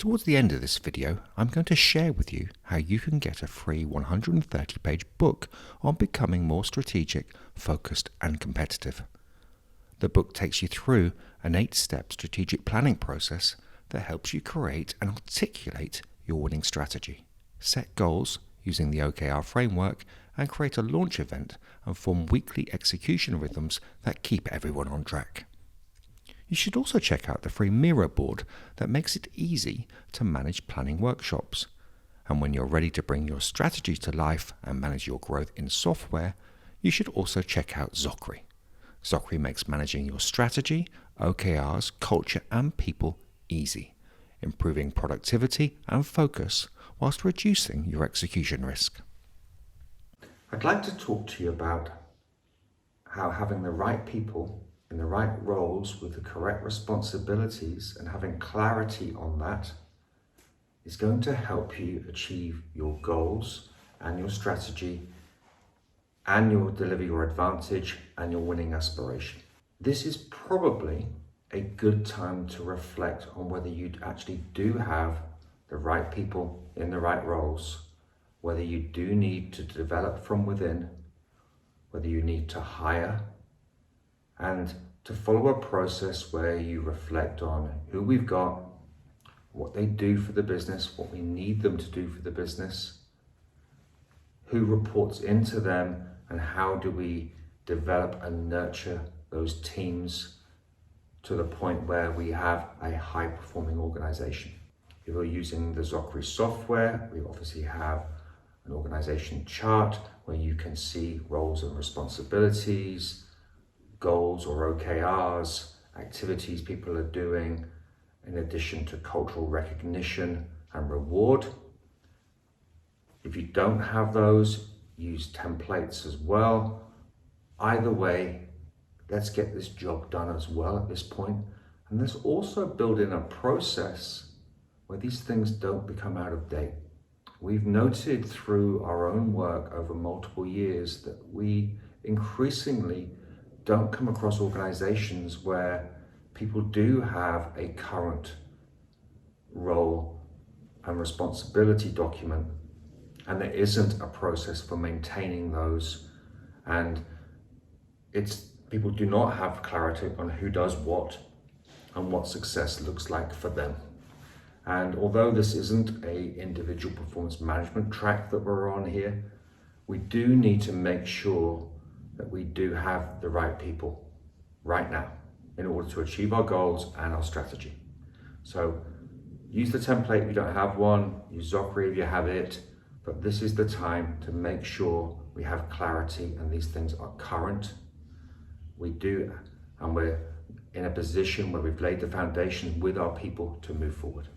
Towards the end of this video, I'm going to share with you how you can get a free 130-page book on becoming more strategic, focused, and competitive. The book takes you through an 8-step strategic planning process that helps you create and articulate your winning strategy, set goals using the OKR framework, and create a launch event and form weekly execution rhythms that keep everyone on track. You should also check out the free Miro board that makes it easy to manage planning workshops. And when you're ready to bring your strategy to life and manage your growth in software, you should also check out Zocri. Zocri makes managing your strategy, OKRs, culture, and people easy, improving productivity and focus whilst reducing your execution risk. I'd like to talk to you about how having the right people in the right roles with the correct responsibilities and having clarity on that is going to help you achieve your goals and your strategy and you'll deliver your advantage and your winning aspiration. This is probably a good time to reflect on whether you actually do have the right people in the right roles, whether you do need to develop from within, whether you need to hire, and to follow a process where you reflect on who we've got, what they do for the business, what we need them to do for the business, who reports into them, and how do we develop and nurture those teams to the point where we have a high-performing organization. If you're using the Zocri software, we obviously have an organization chart where you can see roles and responsibilities, goals or OKRs, activities people are doing, in addition to cultural recognition and reward. If you don't have those, use templates as well. Either way, let's get this job done as well at this point. And let's also build in a process where these things don't become out of date. We've noted through our own work over multiple years that we increasingly don't come across organizations where people do have a current role and responsibility document, and there isn't a process for maintaining those, and people do not have clarity on who does what and what success looks like for them. And although this isn't a individual performance management track that we're on here, we do need to make sure that we do have the right people right now in order to achieve our goals and our strategy. So use the template if you don't have one, use Zocri if you have it, but this is the time to make sure we have clarity and these things are current. We do, and we're in a position where we've laid the foundation with our people to move forward.